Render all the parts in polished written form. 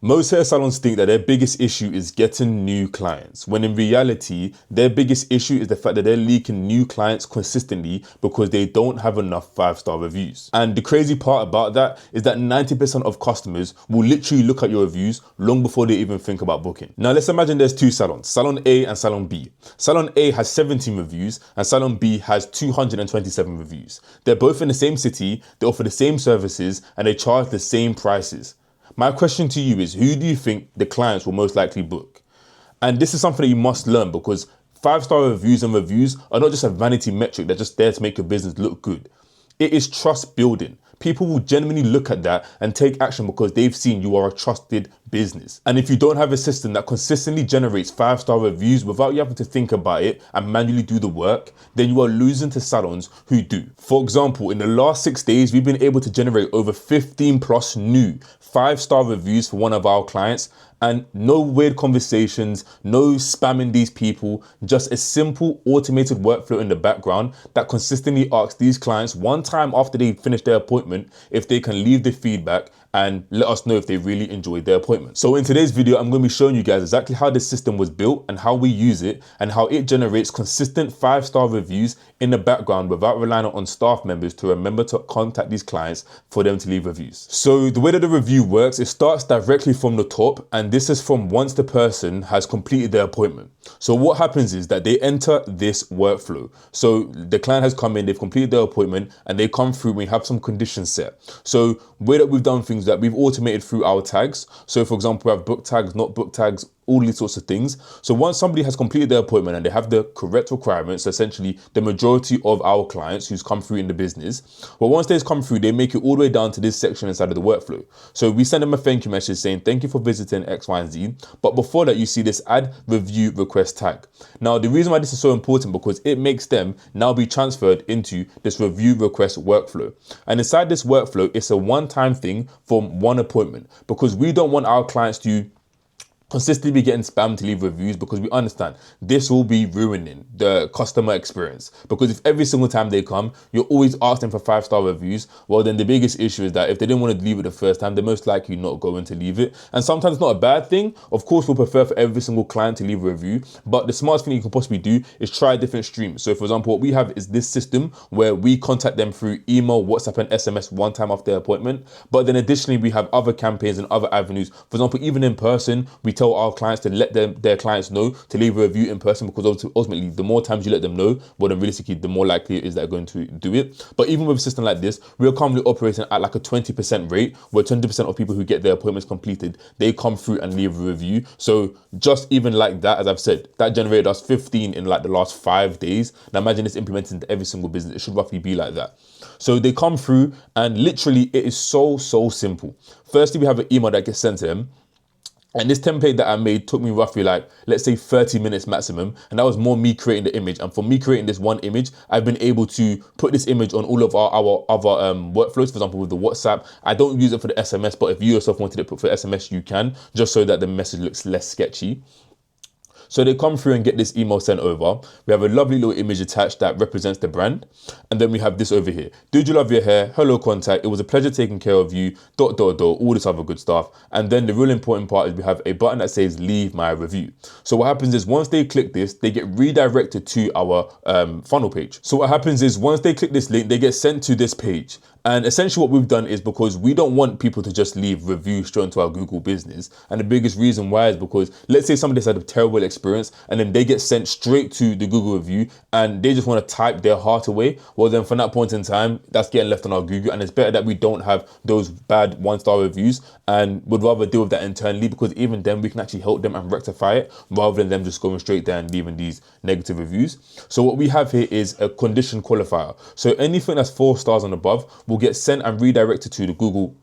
Most hair salons think that their biggest issue is getting new clients, when in reality, their biggest issue is the fact that they're leaking new clients consistently because they don't have enough 5-star reviews. And the crazy part about that is that 90% of customers will literally look at your reviews long before they even think about booking. Now let's imagine there's two salons, Salon A and Salon B. Salon A has 17 reviews and Salon B has 227 reviews. They're both in the same city, they offer the same services, and they charge the same prices. My question to you is, who do you think the clients will most likely book? And this is something that you must learn, because 5-star reviews and reviews are not just a vanity metric that's just there to make your business look good. It is trust building. People will genuinely look at that and take action because they've seen you are a trusted business. And if you don't have a system that consistently generates 5-star reviews without you having to think about it and manually do the work, then you are losing to salons who do. For example, in the last 6 days, we've been able to generate over 15 plus new 5-star reviews for one of our clients, and no weird conversations, no spamming these people, just a simple automated workflow in the background that consistently asks these clients one time after they finish their appointment if they can leave the feedback and let us know if they really enjoyed their appointment. So in today's video, I'm going to be showing you guys exactly how this system was built and how we use it and how it generates consistent 5-star reviews in the background without relying on staff members to remember to contact these clients for them to leave reviews. So the way that the review works, it starts directly from the top, and this is from once the person has completed their appointment. So what happens is that they enter this workflow. So the client has come in, they've completed their appointment, and they come through. We have some conditions set. So the way that we've done things that we've automated through our tags. So for example, we have book tags, not book tags, all these sorts of things. So once somebody has completed their appointment and they have the correct requirements, essentially the majority of our clients who's come through in the business, well, once they've come through, they make it all the way down to this section inside of the workflow. So we send them a thank you message saying, thank you for visiting X, Y, and Z. But before that, you see this add review request tag. Now, the reason why this is so important, because it makes them now be transferred into this review request workflow. And inside this workflow, it's a one-time thing from one appointment, because we don't want our clients to consistently be getting spammed to leave reviews, because we understand this will be ruining the customer experience. Because if every single time they come, you're always asking for 5-star reviews, well, then the biggest issue is that if they didn't want to leave it the first time, they're most likely not going to leave it. And sometimes it's not a bad thing. Of course, we'll prefer for every single client to leave a review, but the smartest thing you can possibly do is try different streams. So for example, what we have is this system where we contact them through email, WhatsApp, and SMS one time after their appointment. But then additionally, we have other campaigns and other avenues. For example, even in person, we tell our clients to let their clients know to leave a review in person, because ultimately the more times you let them know, well, then realistically the more likely it is that they're going to do it. But even with a system like this, we're currently operating at like a 20% rate, where 20% of people who get their appointments completed, they come through and leave a review. So just even like that, as I've said, that generated us 15 in like the last 5 days. Now imagine this implemented into every single business. It should roughly be like that. So they come through, and literally it is so simple. Firstly, we have an email that gets sent to them. And this template that I made took me roughly like, let's say 30 minutes maximum. And that was more me creating the image. And for me creating this one image, I've been able to put this image on all of our other workflows. For example, with the WhatsApp, I don't use it for the SMS, but if you yourself wanted it put for SMS, you can, just so that the message looks less sketchy. So they come through and get this email sent over. We have a lovely little image attached that represents the brand. And then we have this over here. Did you love your hair? Hello, contact. It was a pleasure taking care of you. ... All this other good stuff. And then the real important part is we have a button that says leave my review. So what happens is once they click this, they get redirected to our funnel page. So what happens is once they click this link, they get sent to this page. And essentially what we've done is, because we don't want people to just leave reviews straight into our Google business. And the biggest reason why is because let's say somebody's had a terrible experience and then they get sent straight to the Google review and they just want to type their heart away. Well, then from that point in time, that's getting left on our Google, and it's better that we don't have those bad 1-star reviews, and would rather deal with that internally, because even then we can actually help them and rectify it rather than them just going straight there and leaving these negative reviews. So what we have here is a condition qualifier. So anything that's 4 stars and above will get sent and redirected to the Google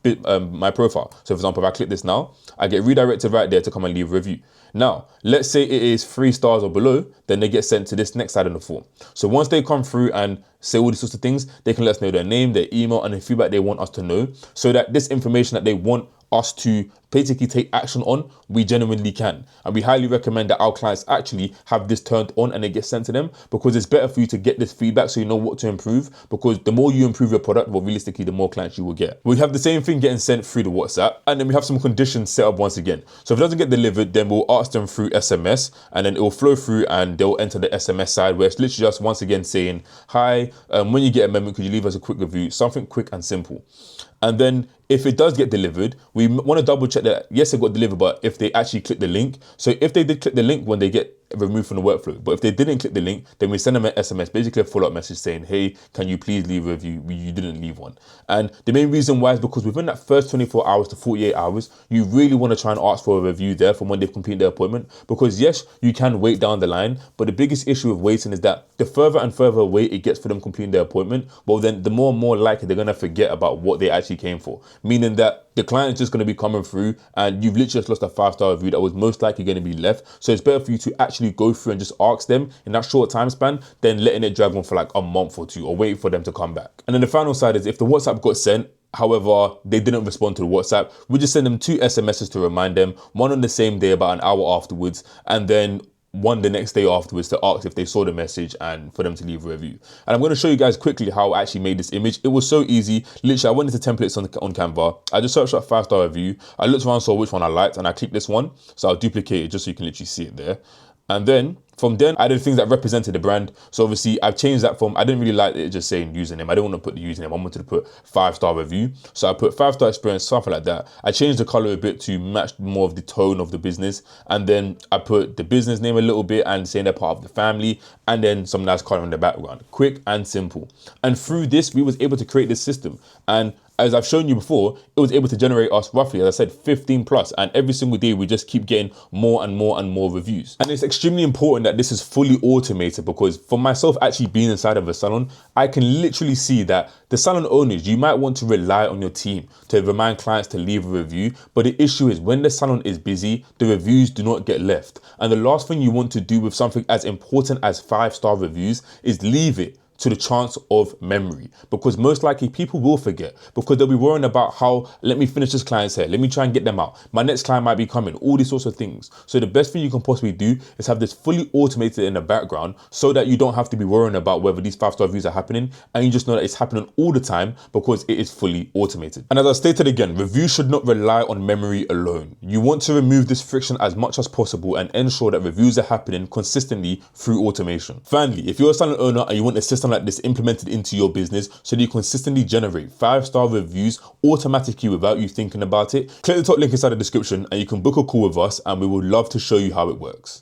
My Profile. So for example, if I click this now, I get redirected right there to come and leave a review. Now, let's say it is 3 stars or below, then they get sent to this next side of the form. So once they come through and say all these sorts of things, they can let us know their name, their email, and the feedback they want us to know, so that this information that they want us to basically take action on, we genuinely can. And we highly recommend that our clients actually have this turned on and it gets sent to them, because it's better for you to get this feedback so you know what to improve, because the more you improve your product, well, realistically, the more clients you will get. We have the same thing getting sent through the WhatsApp, and then we have some conditions set up once again. So if it doesn't get delivered, then we'll ask them through SMS, and then it will flow through and they'll enter the SMS side, where it's literally just once again saying, hi, when you get an amendment, could you leave us a quick review? Something quick and simple. And then if it does get delivered, we want to double check that, yes, it got delivered, but if they actually click the link. So if they did click the link when they get removed from the workflow, but if they didn't click the link, then we send them an SMS, basically a follow-up message saying, hey, can you please leave a review? You didn't leave one. And the main reason why is because within that first 24 hours to 48 hours, you really want to try and ask for a review there from when they've completed their appointment, because yes, you can wait down the line, but the biggest issue with waiting is that the further and further away it gets for them completing their appointment, well, then the more and more likely they're going to forget about what they actually came for, meaning that the client is just going to be coming through and you've literally just lost a 5-star review that was most likely going to be left. So it's better for you to actually go through and just ask them in that short time span than letting it drag on for like a month or two or waiting for them to come back. And then the final side is if the WhatsApp got sent, however, they didn't respond to the WhatsApp, we just send them 2 SMSs to remind them, one on the same day about an hour afterwards, and then one the next day afterwards to ask if they saw the message and for them to leave a review. And I'm going to show you guys quickly how I actually made this image. It was so easy. Literally, I went into templates on Canva. I just searched up 5-star review. I looked around, saw which one I liked, and I clicked this one. So I'll duplicate it just so you can literally see it there. And then from then, I did things that represented the brand. So obviously, I've changed that from, I didn't really like it just saying username. I didn't want to put the username. I wanted to put 5-star review. So I put 5-star experience, something like that. I changed the color a bit to match more of the tone of the business. And then I put the business name a little bit and saying they're part of the family. And then some nice color in the background. Quick and simple. And through this, we was able to create this system. And as I've shown you before, it was able to generate us roughly, as I said, 15 plus. And every single day, we just keep getting more and more and more reviews. And it's extremely important that this is fully automated, because for myself actually being inside of a salon, I can literally see that the salon owners, you might want to rely on your team to remind clients to leave a review. But the issue is when the salon is busy, the reviews do not get left. And the last thing you want to do with something as important as 5-star reviews is leave it to the chance of memory, because most likely people will forget, because they'll be worrying about how, let me finish this client's hair, let me try and get them out, my next client might be coming, all these sorts of things. So the best thing you can possibly do is have this fully automated in the background, so that you don't have to be worrying about whether these 5-star reviews are happening, and you just know that it's happening all the time because it is fully automated. And as I stated again, reviews should not rely on memory alone. You want to remove this friction as much as possible and ensure that reviews are happening consistently through automation. Finally, if you're a salon owner and you want a system like this implemented into your business so that you consistently generate 5-star reviews automatically without you thinking about it, click the top link inside the description and you can book a call with us, and we would love to show you how it works.